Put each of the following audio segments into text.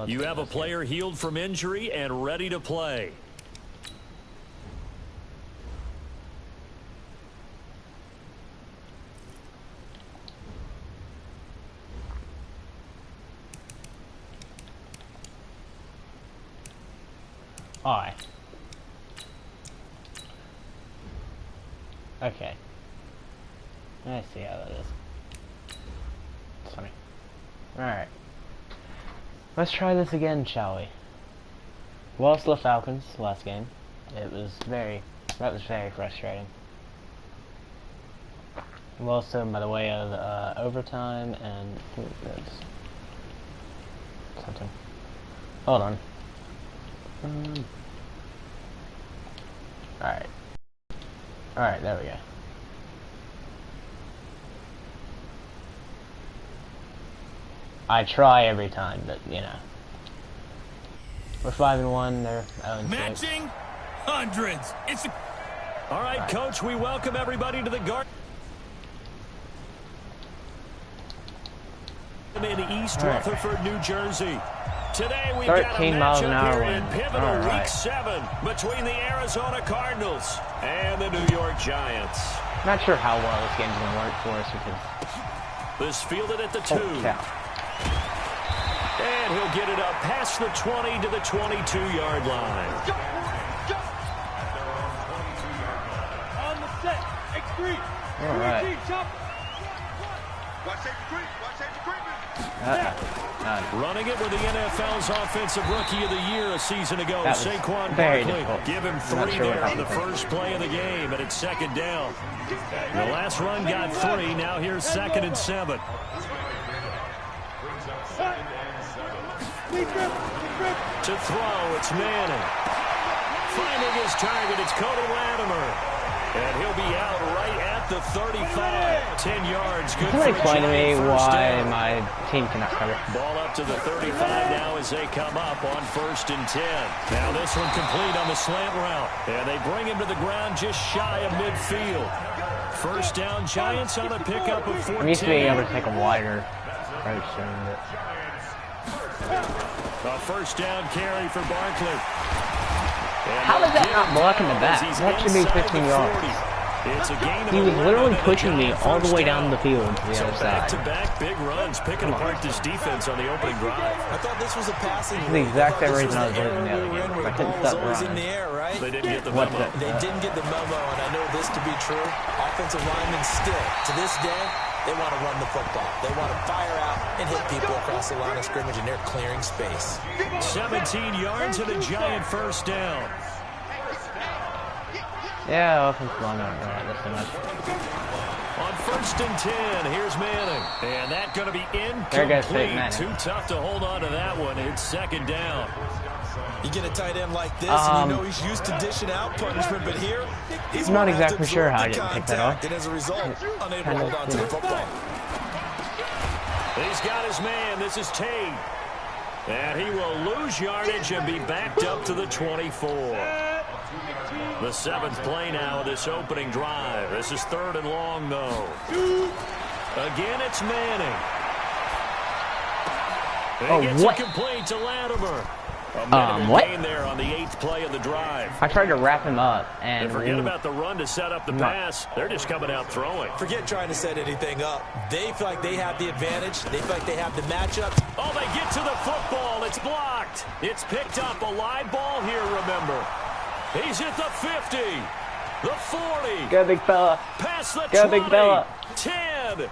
You have a player healed from injury and ready to play. Alright. Okay. Let's see how that is. It's funny. Alright. Let's try this again, shall we? Lost to the Falcons last game. That was very frustrating. Lost to them by the way of overtime and something. Hold on. Alright. Alright, there we go. I try every time, but you know. We're 5-1, they're 0-6. Matching hundreds. It's a... All right, Coach, we welcome everybody to the Garden in East Rutherford, New Jersey. Today we've got a matchup here in pivotal Week 7 between the Arizona Cardinals and the New York Giants. Not sure how well this game's going to work for us because... This fielded at the 2. And he'll get it up past the 20 to the 22-yard line. On the set, X3. All right. Running it with the NFL's Offensive Rookie of the Year a season ago, Saquon Barkley. Give him 3 there on the first play of the game, and it's second down. The last run got 3. Now here's 2nd and 7. To throw, it's Manning. Finding his target, it's Cody Latimer. And he'll be out right at the 35. 10 yards. Good. Can you explain to me why my team cannot cover? Ball up to the 35 now as they come up on 1st and 10. Now this one complete on the slant route. And they bring him to the ground just shy of midfield. First down, Giants on a pickup of 14. I'm used to being able to take a wider approach soon, but... A first down carry for Barkley. How is that not blocking the back? That should be 15 yards. He was literally pushing me all the way down the field to the other side. Back-to-back big runs, picking apart this defense on the opening drive. I thought this was a passing. This is the exact same reason I was losing the other game. I couldn't stop running. In the air, right? They didn't get the memo. They didn't get the memo, and I know this to be true. Offensive linemen still, to this day, they want to run the football. They want to fire out and hit people across the line of scrimmage, and they're clearing space. 17 yards and a Giant first down. Yeah, offensive line not right this so much. On 1st and 10, here's Manning. And that's going to be incomplete. Too tough to hold on to that one. It's 2nd down. You get a tight end like this, and you know he's used to dishing out punishment, but here, he's not exactly sure how I didn't pick that off. And as a result, unable to hold on to the football. He's got his man. This is Tate. And he will lose yardage and be backed up to the 24. The 7th play now of this opening drive. This is 3rd and long, though. Again, it's Manning. He gets it complete to Latimer. What? There on the 8th play of the drive. I tried to wrap him up, and forget about the run to set up the pass. They're just coming out throwing. Forget trying to set anything up. They feel like they have the advantage. They feel like they have the matchup. Oh, they get to the football. It's blocked. It's picked up. A live ball here, remember. He's at the 50, the 40. Go, big fella. Past the 20, Go, big fella. 10.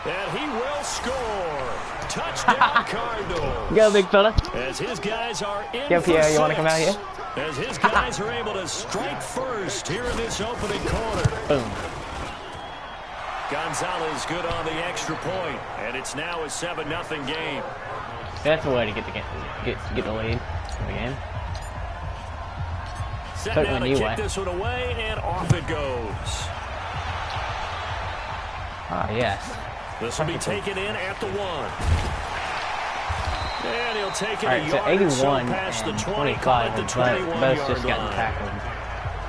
And he will score. Touchdown, Cardinals. Go, big fella. As his guys are in Yo, for Pierre, 6. you want to come out here? As his guys are able to strike first here in this opening quarter. Boom. Gonzalez good on the extra point, and it's now a 7-0 game. That's the way to get the lead in the game. Set now to kick this one away, and off it goes. Ah, yes. This will be taken in at the 1. And he'll take it a yard so 81 past and the 25, at the 21 both just got tackled.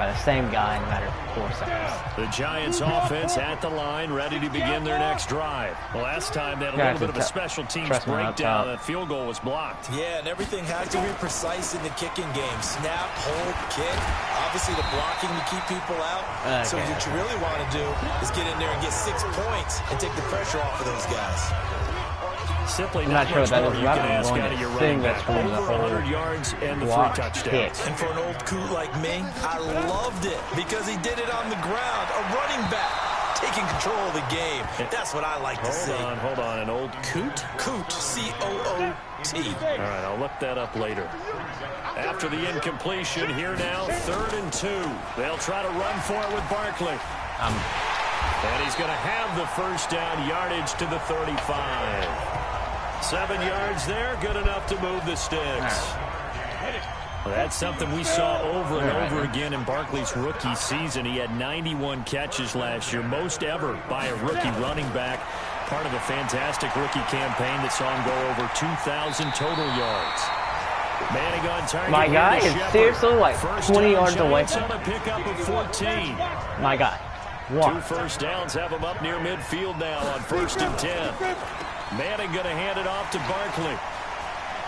by the same guy in a matter of 4 seconds. The Giants offense at the line, ready to begin their next drive. Last time they had a little bit of a special teams breakdown. That field goal was blocked. Yeah, and everything has to be precise in the kicking game. Snap, hold, kick. Obviously the blocking to keep people out. So what you really want to do is get in there and get 6 points and take the pressure off of those guys. Simply I'm not sure what that is. You can ask out of your running back. Over the 100 yards and the 3 touchdowns. And for an old coot like me, I loved it because he did it on the ground. A running back taking control of the game. That's what I like to see. Hold on. An old coot? Coot, C-O-O-T. All right, I'll look that up later. After the incompletion, here now, 3rd and 2. They'll try to run for it with Barkley. And he's going to have the first down, yardage to the 35. 7 yards there, good enough to move the sticks. Well, that's something we saw over and over again in Barkley's rookie season. He had 91 catches last year, most ever by a rookie running back. Part of a fantastic rookie campaign that saw him go over 2,000 total yards. Manning on target. My guy is seriously like 20 yards away from him. On a pickup of 14. My guy. 2 first downs have him up near midfield now on 1st and 10. Manning going to hand it off to Barkley.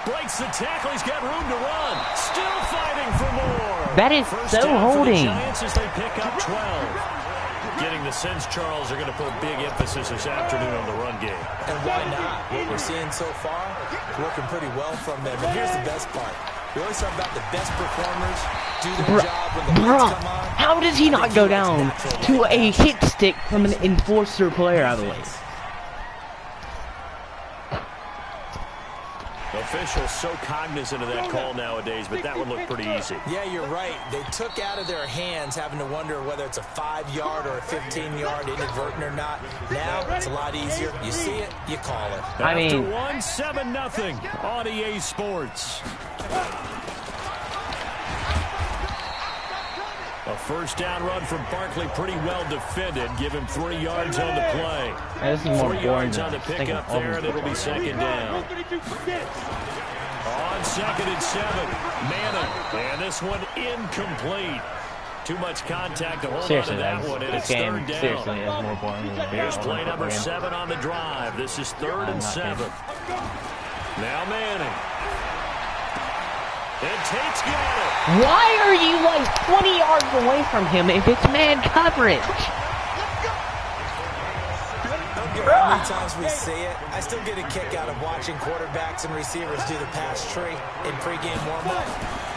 Breaks the tackle. He's got room to run. Still fighting for more. That is first so down holding. For the Giants as they pick up 12. Getting the sense Charles are going to put big emphasis this afternoon on the run game. And why not? What we're seeing so far, working pretty well from them. And here's the best part. We always talk about the best performers do their job when the lights come on. How does he not go down to a hit stick from an enforcer player, I believe? Officials so cognizant of that call nowadays, but that would look pretty easy. Yeah, you're right. They took out of their hands having to wonder whether it's a 5-yard or a 15-yard, inadvertent or not. Now, it's a lot easier. You see it, you call it. I mean, After 1-7-0 on EA Sports. A first down run from Barkley, pretty well defended. Give him 3 yards on the play. This is more 3 yards on the pickup there, and it'll be 2nd down. On 2nd and 7, Manning, and this one incomplete. Too much contact to hold on to that one, and it's 3rd down. Seriously, is more boring than Here's play number 7 on the drive. This is 3rd and 7. Now Manning. And Tate's got it. Why are you like 20 yards away from him if it's man coverage? How many times we see it, I still get a kick out of watching quarterbacks and receivers do the pass tree in pregame warm-up.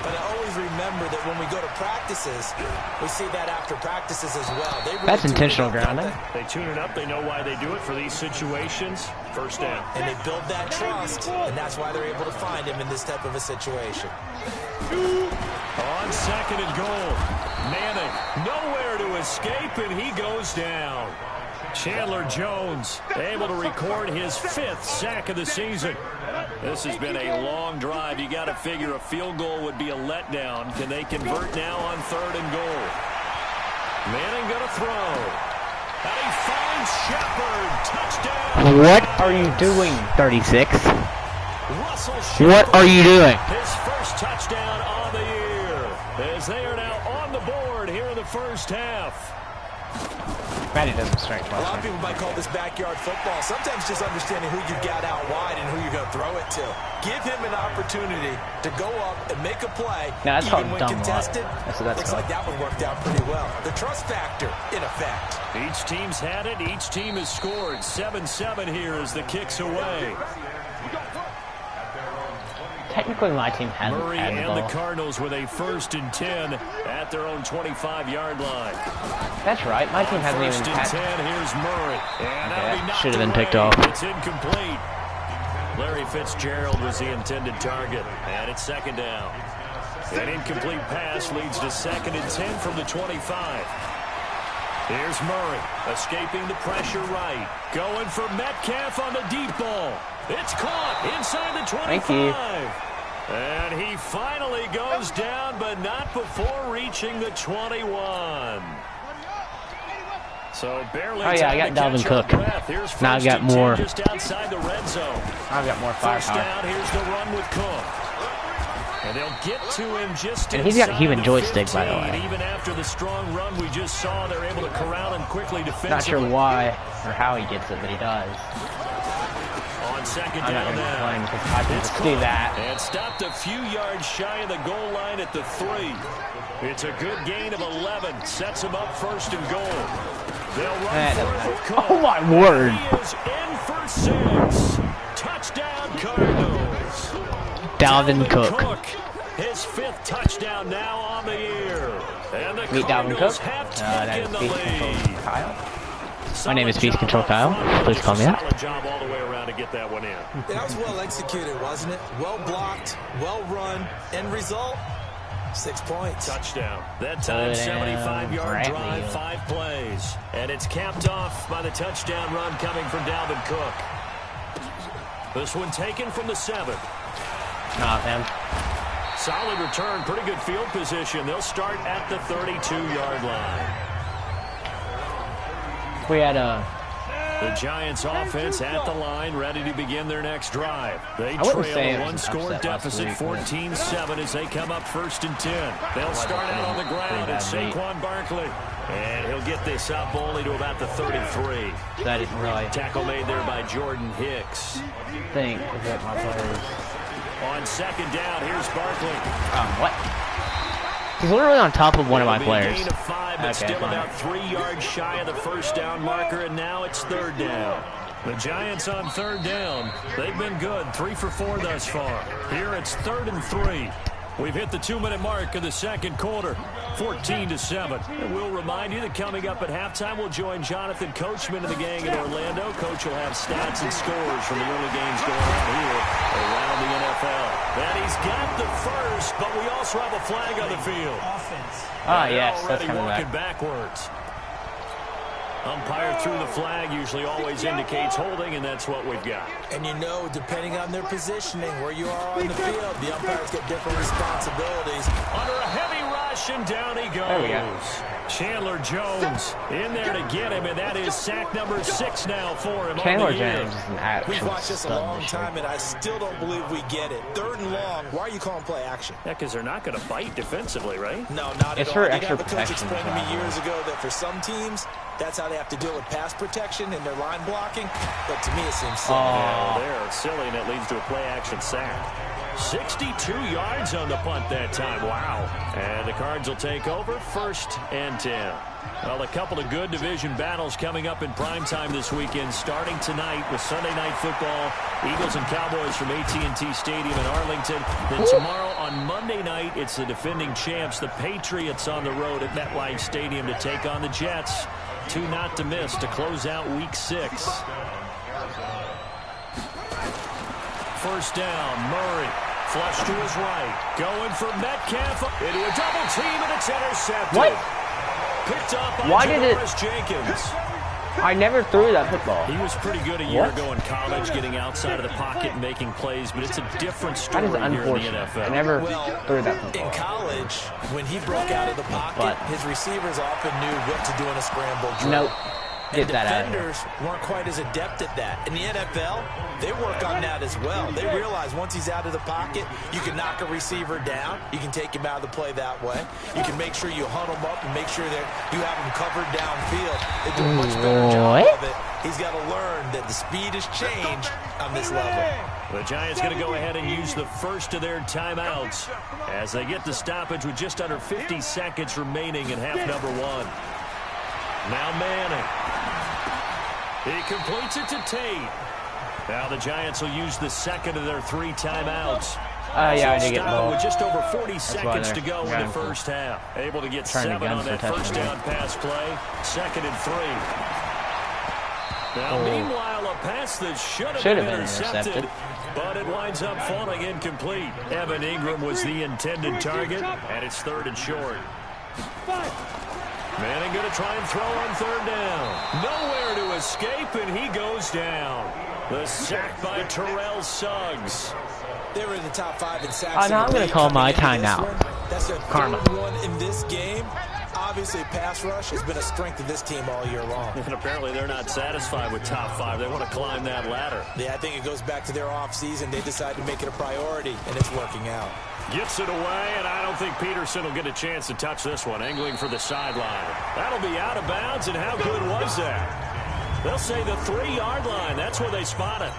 But I always remember that when we go to practices, we see that after practices as well. They really That's intentional grounding. They tune it up. They know why they do it for these situations. First down. And they build that trust, and that's why they're able to find him in this type of a situation. On 2nd and goal, Manning nowhere to escape, and he goes down. Chandler Jones able to record his 5th sack of the season. This has been a long drive. You got to figure a field goal would be a letdown. Can they convert now on 3rd and goal? Manning going to throw. And he finds Shepard. Touchdown. What are you doing, 36? Russell Shepard. What are you doing? His first touchdown on the year. As they are now on the board here in the first half. Matty doesn't strike A lot of people might call this backyard football. Sometimes just understanding who you got out wide and who you're going to throw it to. Give him an opportunity to go up and make a play. No, that's even called when dumb contested. Looks like that one worked out pretty well. The trust factor in effect. Each team's had it. Each team has scored. 7-7 here as the kick's away. Technically, my team hasn't Murray had the and ball. the Cardinals with a 1st and 10 at their own 25-yard line. That's right. My team hasn't even had. 1st and 10. Here's Murray. And that should have been picked off. It's incomplete. Larry Fitzgerald was the intended target. And it's 2nd down. An incomplete pass leads to 2nd and 10 from the 25. Here's Murray, escaping the pressure right. Going for Metcalf on the deep ball. It's caught inside the 25. Thank you. And he finally goes down, but not before reaching the 21. So barely. Oh yeah, I got Dalvin Cook. Now I've got more. Just outside the red zone. I've got more firepower. First down, here's the run with Cook. And they'll get to him just And he's got a inside human the joystick, 15. by the way. Even after the strong run we just saw, they're able to corral him quickly defensively. Not sure why or how he gets it, but he does. On second I'm not down going to be now. playing because I can just do that. And stopped a few yards shy of the goal line at the 3. It's a good gain of 11. Sets him up first and goal. They'll run for it. Cook. Oh my word! He is in for 6. Touchdown Cardinals. Dalvin Cook. His 5th touchdown now on the year. And the Meet Dalvin Cardinals Cook. have That taken is the Beast Control lead. Kyle. My name is Beast Control Kyle. Please call me that. Solid job all the way around to get that one in. That was well executed, wasn't it? Well blocked, well run. End result, 6 points. Touchdown. That time, 75-yard drive, Bradley. 5 plays. And it's capped off by the touchdown run coming from Dalvin Cook. This one taken from the 7. Nah, man. Solid return, pretty good field position. They'll start at the 32-yard line. We had The Giants offense at the line, ready to begin their next drive. They wouldn't say trail it a was an one-score upset last deficit, week, 14-7, as they come up 1st and 10. They'll start out on the ground. It's Saquon Barkley. And he'll get this up only to about the 33. that didn't really Tackle made there by Jordan Hicks. think that my players. On second down, here's Barkley. What? He's literally on top of one of my It'll be a players. gain of 5, but Okay, still fine. about 3 yards shy of the first down marker, and now it's 3rd down. The Giants on 3rd down. They've been good, 3 for 4 thus far. Here it's 3rd and 3. We've hit the 2-minute mark of the second quarter, 14-7. And we'll remind you that coming up at halftime, we'll join Jonathan Coachman and the gang in Orlando. Coach will have stats and scores from the early games going on here around the NFL. And he's got the first, but we also have a flag on the field. Ah, yes, that's Already coming walking back. backwards. Umpire through the flag usually always indicates holding, and that's what we've got. And you know, depending on their positioning, where you are on the field, the umpires get different responsibilities. Under a heavy rush, and down he goes. There we go. Chandler Jones in there to get him, and that is sack number 6 now for him. Chandler on the year. Jones is an actual We've watched this a stud long this year. time, and I still don't believe we get it. 3rd and long, why are you calling play action? Yeah, because they're not going to bite defensively, right? No, not It's at for all. Did extra have a coach protection, explain to me so- years ago that for some teams, that's how they have to deal with pass protection and their line blocking. But to me, it seems silly. Yeah, they're silly, and it leads to a play-action sack. 62 yards on the punt that time. Wow. And the Cards will take over 1st and 10. Well, a couple of good division battles coming up in primetime this weekend, starting tonight with Sunday Night Football, Eagles and Cowboys from AT&T Stadium in Arlington. Then tomorrow on Monday night, it's the defending champs, the Patriots, on the road at MetLife Stadium to take on the Jets. 2 not to miss to close out Week 6. First down, Murray. Flush to his right. Going for Metcalf. Into a double team, and it's intercepted. What? Picked up by Why did it- Janoris Jenkins. I never threw that football. He was pretty good a year What? ago in college, getting outside of the pocket and making plays, but it's a different That story is here in the unfortunate. NFL. I never Well, threw that in football. college, when he broke out of the pocket, But- his receivers often knew what to do in a scramble drill. Nope. And Get that out of here. defenders weren't quite as adept at that. In the NFL, they work on that as well. They realize once he's out of the pocket, you can knock a receiver down. You can take him out of the play that way. You can make sure you hunt him up and make sure that you have him covered downfield. They do a much better job What? of it. He's got to learn that the speed has changed on this level. The Giants going to go ahead and use the first of their timeouts as they get the stoppage with just under 50 seconds remaining in half number 1. Now Manning. He completes it to Tate. Now the Giants will use the second of their 3 timeouts. Yeah, I So did get stop it ball. with just over 40 why seconds to they're go in the running for- first half. Able to get Trying to 7 gun on for that first touchdown. down pass play. 2nd and 3. Now, meanwhile, a pass that should have been intercepted, but it winds up falling incomplete. Evan Ingram was the intended target, and it's 3rd and short. Manning going to try and throw on 3rd down. Nowhere to escape, and he goes down. The sack by Terrell Suggs. They were in the top 5 in sacks. Oh, now I'm going to call my timeout. That's their Karma. 3rd one in this game. Obviously, pass rush has been a strength of this team all year long. And apparently they're not satisfied with top 5. They want to climb that ladder. Yeah, I think it goes back to their offseason. They decided to make it a priority, and it's working out. Gets it away, and I don't think Peterson will get a chance to touch this one. Angling for the sideline. That'll be out of bounds, and how good was that? They'll say the 3-yard line. That's where they spot it.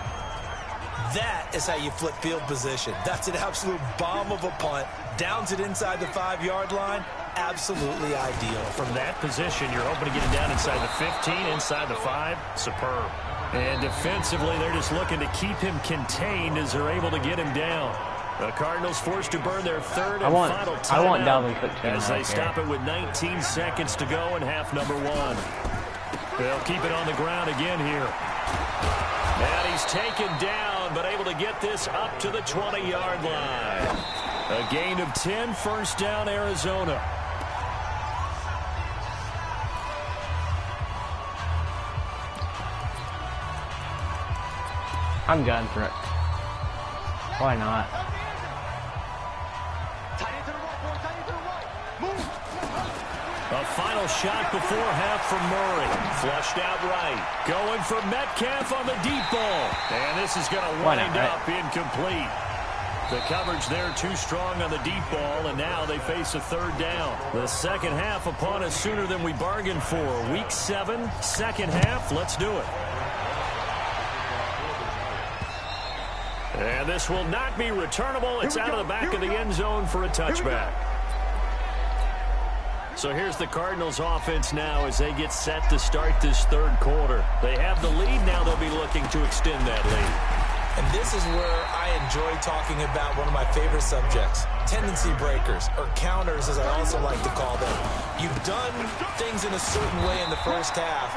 That is how you flip field position. That's an absolute bomb of a punt. Downs it inside the 5-yard line. Absolutely ideal. From that position, you're hoping to get it down inside the 15, inside the 5. Superb. And defensively, they're just looking to keep him contained as they're able to get him down. The Cardinals forced to burn their third and final timeout. I want Dalvin Cook as they stop it with 19 seconds to go in half number 1. They'll keep it on the ground again here. And he's taken down, but able to get this up to the 20-yard line. A gain of 10, first down, Arizona. I'm going for it. Why not? A final shot before half from Murray. Flushed out right. Going for Metcalf on the deep ball. And this is going to wind up incomplete. The coverage there too strong on the deep ball, and now they face a third down. The second half upon us sooner than we bargained for. Week 7, second half. Let's do it. And this will not be returnable. It's out of the back of the end zone for a touchback. So here's the Cardinals offense now as they get set to start this third quarter. They have the lead. Now they'll be looking to extend that lead. And this is where I enjoy talking about one of my favorite subjects, tendency breakers, or counters as I also like to call them. You've done things in a certain way in the first half,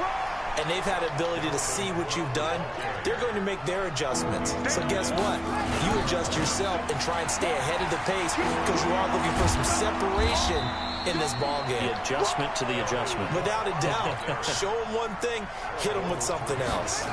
and they've had the ability to see what you've done. They're going to make their adjustments. So guess what? You adjust yourself and try and stay ahead of the pace because you are looking for some separation in this ball game. The adjustment to the adjustment. Without a doubt. Show them one thing, hit them with something else.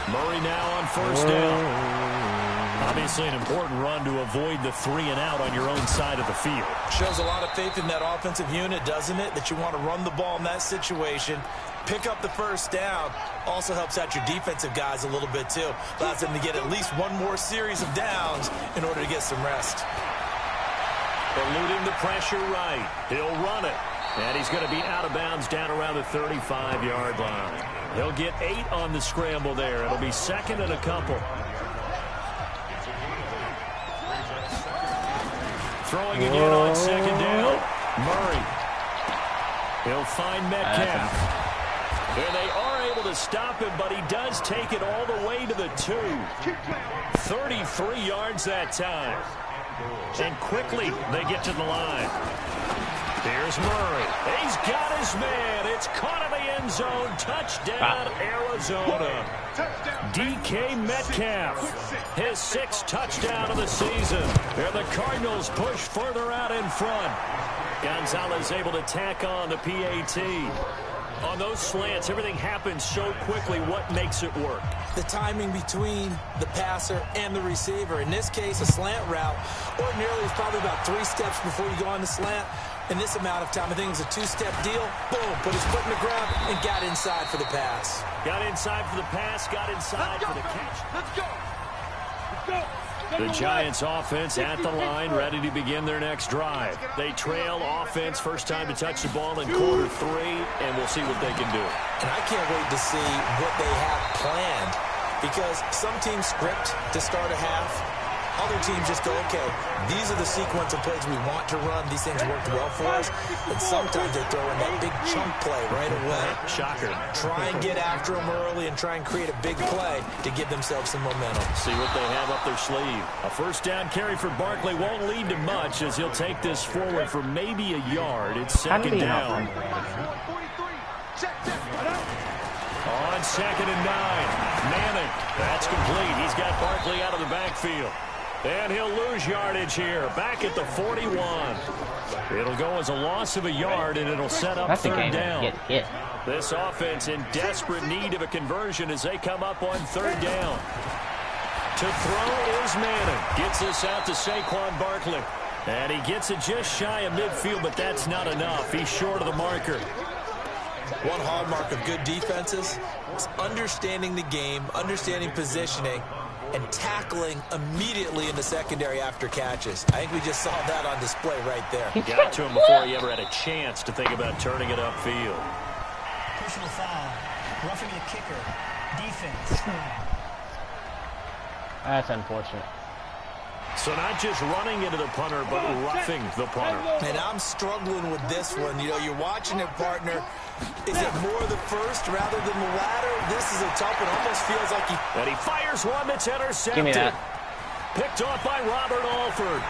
Murray now on first down. Obviously an important run to avoid the 3 and out on your own side of the field. Shows a lot of faith in that offensive unit, doesn't it? That you want to run the ball in that situation. Pick up the first down. Also helps out your defensive guys a little bit too. Allows them to get at least one more series of downs in order to get some rest. Eluding the pressure right. He'll run it. And he's going to be out of bounds down around the 35-yard line. He'll get 8 on the scramble there. It'll be second and a couple. Throwing it in on second down. Murray. He'll find Metcalf. And they are able to stop him, but he does take it all the way to the 2. 33 yards that time. And quickly they get to the line. Here's Murray. He's got his man. It's caught in the end zone. Touchdown, Arizona. DK Metcalf, his 6th touchdown of the season. And the Cardinals push further out in front. Gonzalez able to tack on the PAT. On those slants, everything happens so quickly. What makes it work? The timing between the passer and the receiver. In this case, a slant route. Ordinarily, it's probably about 3 steps before you go on the slant. In this amount of time, I think it was a 2-step deal. Boom, put his foot in the ground and got inside for the pass. Got inside for the pass, got inside for the catch. Let's go. The Giants offense at the line, ready to begin their next drive. They trail offense, first time to touch the ball in quarter 3, and we'll see what they can do. And I can't wait to see what they have planned, because some teams script to start a half. Other teams just go, okay, these are the sequence of plays we want to run. These things worked well for us. And sometimes they throw in that big chunk play right away. Shocker. Try and get after them early and try and create a big play to give themselves some momentum. See what they have up their sleeve. A first down carry for Barkley won't lead to much as he'll take this forward for maybe a yard. It's second down. On second and 9. Manning. That's complete. He's got Barkley out of the backfield. And he'll lose yardage here. Back at the 41. It'll go as a loss of a yard, and it'll set up third down. This offense in desperate need of a conversion as they come up on third down. To throw is Manning. Gets this out to Saquon Barkley. And he gets it just shy of midfield, but that's not enough. He's short of the marker. One hallmark of good defenses is understanding the game, understanding positioning, and tackling immediately in the secondary after catches. I think we just saw that on display right there. He got to him before he ever had a chance to think about turning it upfield. Personal foul. Roughing the kicker. Defense. That's unfortunate. So not just running into the punter, but roughing the punter. And I'm struggling with this one. You know, you're watching it, partner. Is it more the first rather than the latter? This is a tough one. Almost feels like he... And he fires one that's intercepted. Give me that. Picked off by Robert Alford.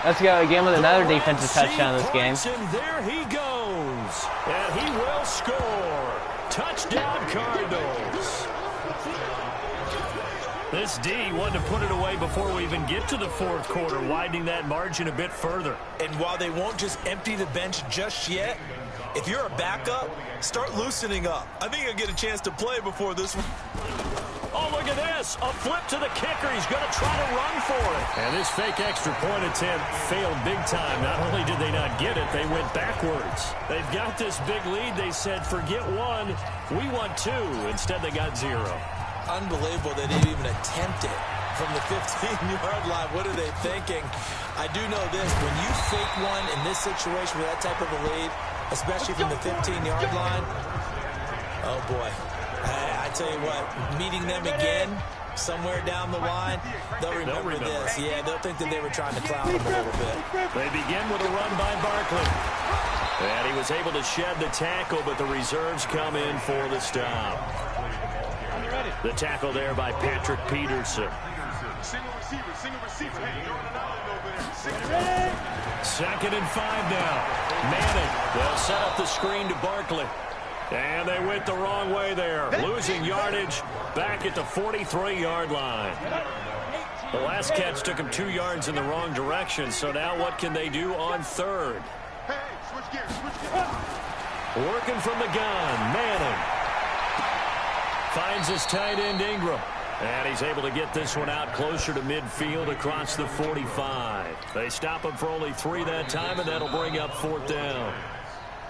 Let's go again with another defensive touchdown this game. And there he goes. And he will score. Touchdown, Cardinals. This D wanted to put it away before we even get to the fourth quarter, widening that margin a bit further. And while they won't just empty the bench just yet, if you're a backup, start loosening up. I think you'll get a chance to play before this one. Oh, look at this. A flip to the kicker. He's going to try to run for it. And this fake extra point attempt failed big time. Not only did they not get it, they went backwards. They've got this big lead. They said, forget one. We want two. Instead, they got zero. Unbelievable they didn't even attempt it from the 15-yard line. What are they thinking? I do know this. When you fake one in this situation with that type of a lead, especially from the 15-yard line, oh, boy. I tell you what, meeting them again somewhere down the line, they'll remember this. Yeah, they'll think that they were trying to clown them a little bit. They begin with a run by Barkley. And he was able to shed the tackle, but the reserves come in for the stop. The tackle there by Patrick Peterson. Second and 5 now. Manning will set up the screen to Barkley. And they went the wrong way there. Losing yardage back at the 43-yard line. The last catch took him 2 yards in the wrong direction. So now what can they do on third? Working from the gun, Manning. Finds his tight end, Ingram. And he's able to get this one out closer to midfield across the 45. They stop him for only 3 that time, and that'll bring up 4th down.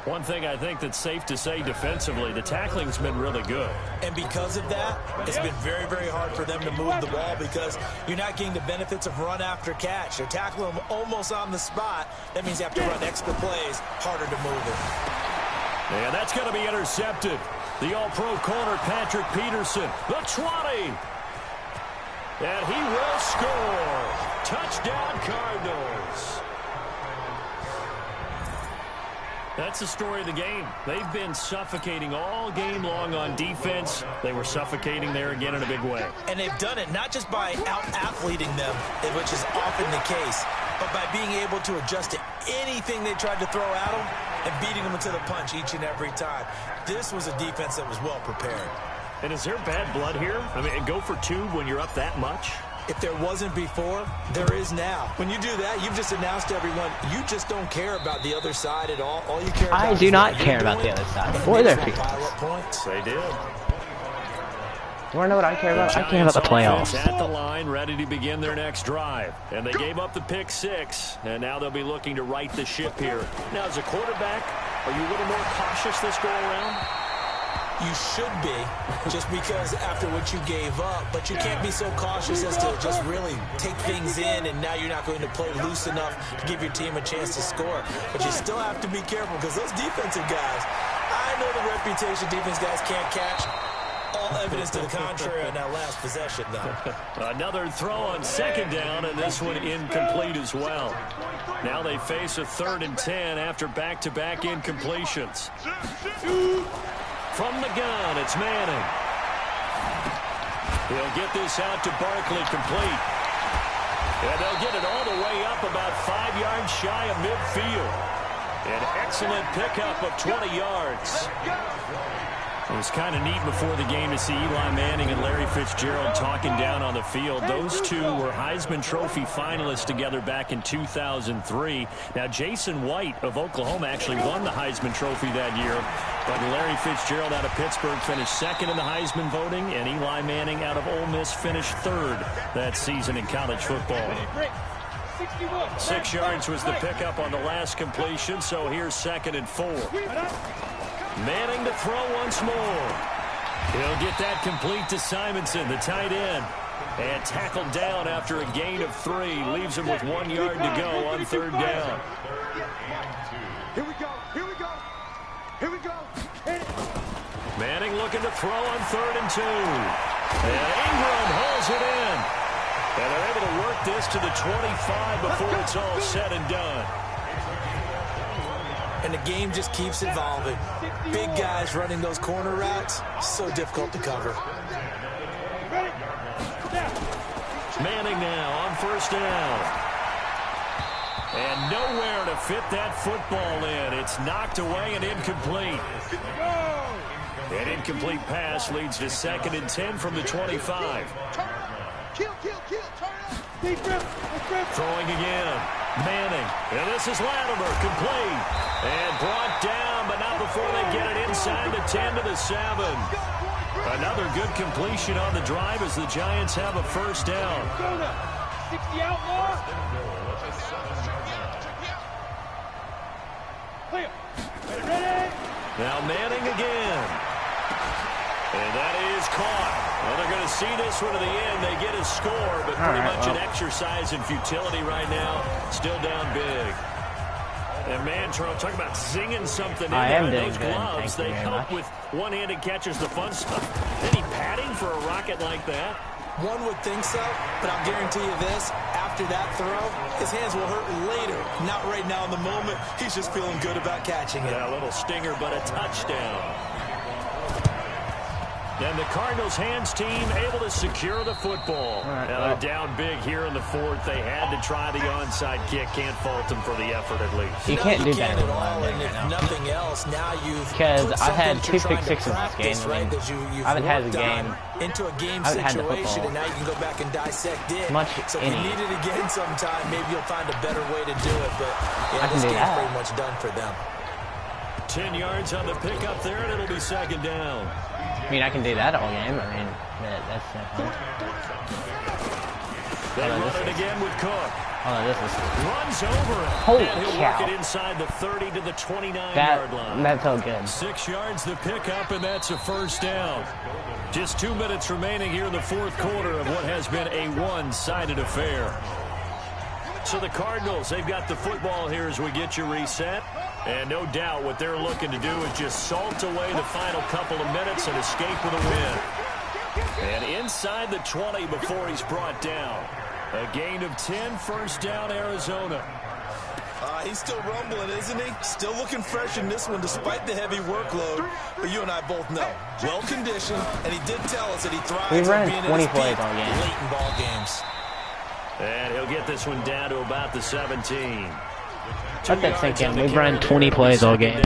One thing I think that's safe to say defensively, the tackling's been really good. And because of that, it's been very, very hard for them to move the ball because you're not getting the benefits of run after catch. They're tackling them almost on the spot. That means you have to run extra plays, harder to move it. And that's going to be intercepted. The all-pro corner, Patrick Peterson, the 20. And he will score. Touchdown, Cardinals. That's the story of the game. They've been suffocating all game long on defense. They were suffocating there again in a big way. And they've done it not just by out-athleting them, which is often the case, but by being able to adjust to anything they tried to throw at them and beating them into the punch each and every time. This was a defense that was well prepared. And is there bad blood here? I mean, go for 2 when you're up that much? If there wasn't before, there is now. When you do that, you've just announced to everyone, you just don't care about the other side at all. All you care about I do not care about the other side or their feelings. They did. You want to know what I care about? I care about the playoffs. At the line, ready to begin their next drive. And they gave up the pick 6, and now they'll be looking to right the ship here. Now, as a quarterback, are you a little more cautious this go-around? You should be, just because after what you gave up, but you can't be so cautious as to just really take things in, and now you're not going to play loose enough to give your team a chance to score. But you still have to be careful, because those defensive guys, I know the reputation defense guys can't catch. All evidence to the contrary on that last possession, though. Another throw on 2nd down, and this one incomplete as well. Now they face a 3rd and 10 after back-to-back incompletions. From the gun, it's Manning. He'll get this out to Barkley complete. And they'll get it all the way up about 5 yards shy of midfield. An excellent pickup of 20 yards. It was kind of neat before the game to see Eli Manning and Larry Fitzgerald talking down on the field. Those two were Heisman Trophy finalists together back in 2003. Now, Jason White of Oklahoma actually won the Heisman Trophy that year. But Larry Fitzgerald out of Pittsburgh finished 2nd in the Heisman voting. And Eli Manning out of Ole Miss finished 3rd that season in college football. 6 yards was the pickup on the last completion. So here's 2nd and 4. Manning to throw once more. He'll get that complete to Simonson, the tight end. And tackled down after a gain of 3. Leaves him with 1 yard to go on 3rd down. Here we go. Here we go. Here we go. Hit it. Manning looking to throw on 3rd and 2. And Ingram holds it in. And they're able to work this to the 25 before it's all said and done. And the game just keeps evolving. Big guys running those corner routes, so difficult to cover. Manning now on 1st down. And nowhere to fit that football in. It's knocked away and incomplete. An incomplete pass leads to 2nd and 10 from the 25. Throwing again. Manning. And this is Latimer. Complete. And brought down, but not before they get it inside the 10 to the 7. Another good completion on the drive as the Giants have a 1st down. 60 outlaw. Now Manning again. And that is caught. Well, they're going to see this one to the end. They get a score, but pretty much an exercise in futility right now. Still down big. And Mantro, talk about zinging something in there. Those gloves, they help with one-handed catches, the fun stuff. Any padding for a rocket like that? One would think so, but I'll guarantee you this. After that throw, his hands will hurt later. Not right now in the moment. He's just feeling good about catching it. Yeah, a little stinger, but a touchdown. And the Cardinals hands team able to secure the football. Now they're down big here in the 4th. They had to try the onside kick. Can't fault them for the effort at least. You can't do that at all. And if nothing else, now you've because I've had 2 pick sixes this game. Right, I haven't had the game. Into a game situation, and now you can go back and dissect it. So if you need it again sometime, maybe you'll find a better way to do it. But yeah, this game's pretty much done for them. 10 yards on the pickup there, and it'll be 2nd down. I mean, I can do that all game. I mean, that's fun. They run it again with Cook. This is runs over it. Holy and he'll cow. work it inside the 30 to the 29-yard line. That felt good. 6 yards the pickup, and that's a 1st down. Just 2 minutes remaining here in the 4th quarter of what has been a one-sided affair. So the Cardinals, they've got the football here as we get you reset. And no doubt what they're looking to do is just salt away the final couple of minutes and escape with a win. And inside the 20 before he's brought down. A gain of 10, 1st down, Arizona. He's still rumbling, isn't he? Still looking fresh in this one despite the heavy workload. But you and I both know, well-conditioned, and he did tell us that he thrives on being in his peak late in ball games. And he'll get this one down to about the 17. Let that sink in. We've run 20 plays all game.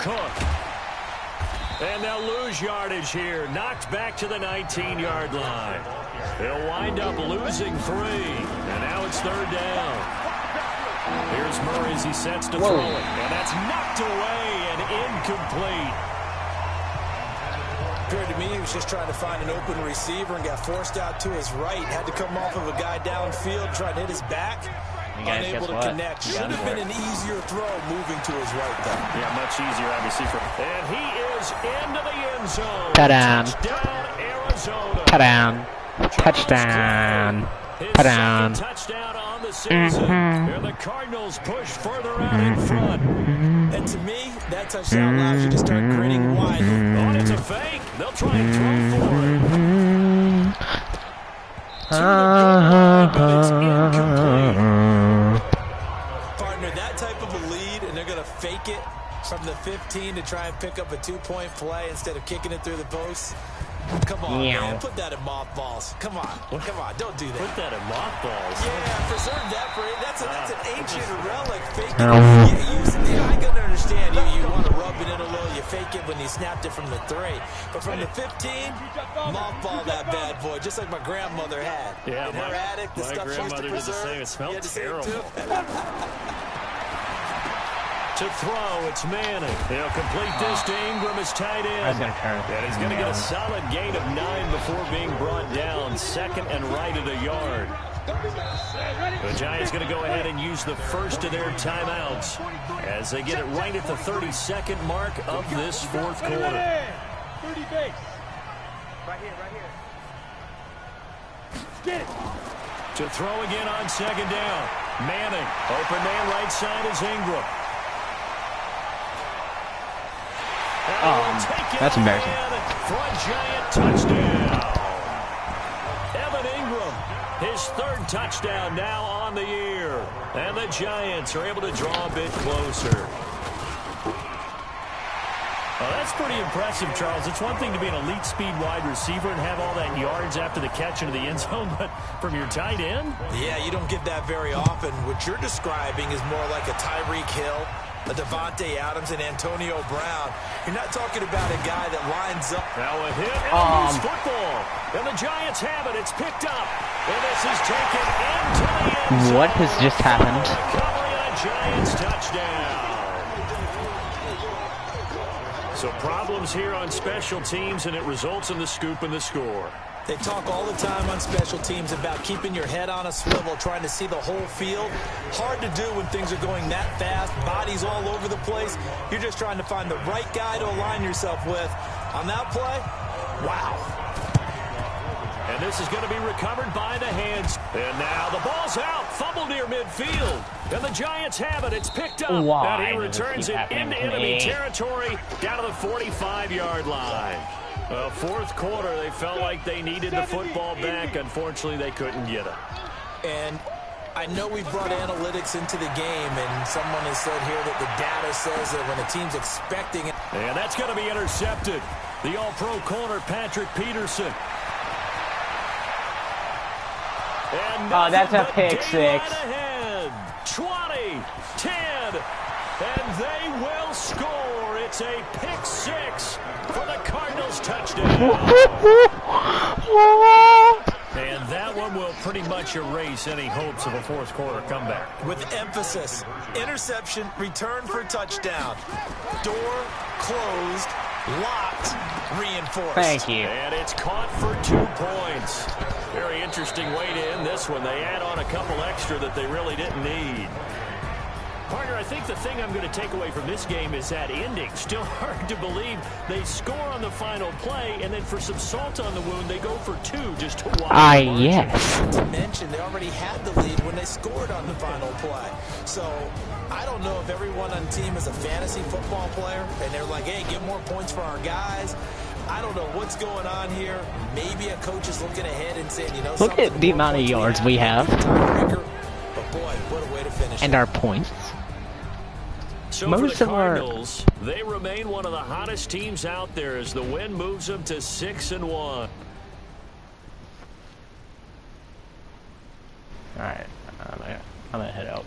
Cook. And they'll lose yardage here. Knocked back to the 19-yard line. They'll wind up losing 3. And now it's 3rd down. Here's Murray as he sets to throw it. And that's knocked away and incomplete. Appeared to me he was just trying to find an open receiver and got forced out to his right. Had to come off of a guy downfield, trying to hit his back. Unable to connect. Should have been an easier throw moving to his right, though. Yeah, much easier, obviously. And he is into the end zone. Touchdown. Touchdown, Arizona. Touchdown. Touchdown. Touchdown. Touchdown on the season. And the Cardinals push further out in front. And to me, that touchdown allows you to start grading wider. Oh, it's a fake. They'll try and throw for it. Partner, that type of a lead, and they're going to fake it from the 15 to try and pick up a 2-point play instead of kicking it through the post. Come on, man. Put that in mothballs. Come on. Come on. Don't do that. Put that in mothballs. Yeah, preserve that for it. That's an ancient relic. Fake it. I can understand you want to rub it in a little. You fake it when you snapped it from the 3. But from the 15, mothball that bad boy, just like my grandmother had. Yeah, in her attic, the stuff she used to preserve. It smelled terrible. To throw, it's Manning. He'll complete this to Ingram as tight end. And he's going to get a solid gain of 9 before being brought down. 2nd and right at a yard. The Giants going to go ahead and use the first of their timeouts as they get it right at the 32nd mark of this 4th quarter. 30 base. Right here, right here. Get it. To throw again on second down. Manning. Open man right side is Ingram. That's embarrassing. For a giant touchdown. Evan Ingram, his third touchdown now on the year. And the Giants are able to draw a bit closer. Well, that's pretty impressive, Charles. It's one thing to be an elite speed wide receiver and have all that yards after the catch into the end zone, but from your tight end? Yeah, you don't get that very often. What you're describing is more like a Tyreek Hill, a Devontae Adams, and Antonio Brown. You're not talking about a guy that lines up. Now a hit and loose football. And the Giants have it. It's picked up. And this is taken into the end zone. What has just happened? Recovery on a Giants touchdown. So problems here on special teams, and it results in the scoop and the score. They talk all the time on special teams about keeping your head on a swivel, trying to see the whole field. Hard to do when things are going that fast, bodies all over the place. You're just trying to find the right guy to align yourself with. On that play, wow. And this is going to be recovered by the hands. And now the ball's out. Fumble near midfield. And the Giants have it. It's picked up. Why and he returns it into enemy territory down to the 45-yard line. Well, fourth quarter, they felt like they needed the football back. Unfortunately, they couldn't get it. And I know we brought analytics into the game, and someone has said here that the data says that when a team's expecting it. And that's going to be intercepted. The all-pro corner, Patrick Peterson. Oh, that's a pick six. 20, 10, and they will score. It's a pick six for the Cardinals touchdown. And that one will pretty much erase any hopes of a fourth quarter comeback. With emphasis, interception, return for touchdown. Door closed, locked, reinforced. Thank you. And it's caught for 2 points. Very interesting way to end this one. They add on a couple extra that they really didn't need. Partner, I think the thing I'm going to take away from this game is that ending. Still hard to believe they score on the final play, and then for some salt on the wound, they go for 2 just to watch. Yes. Not to mention, they already had the lead when they scored on the final play. So I don't know if everyone on the team is a fantasy football player, and they're like, hey, get more points for our guys. I don't know what's going on here. Maybe a coach is looking ahead and saying, you know, look at the amount of yards we have. But boy, what a way to finish. And our points. So most for the of our Cardinals, they remain one of the hottest teams out there as the win moves them to 6-1. All right, I'm gonna head out.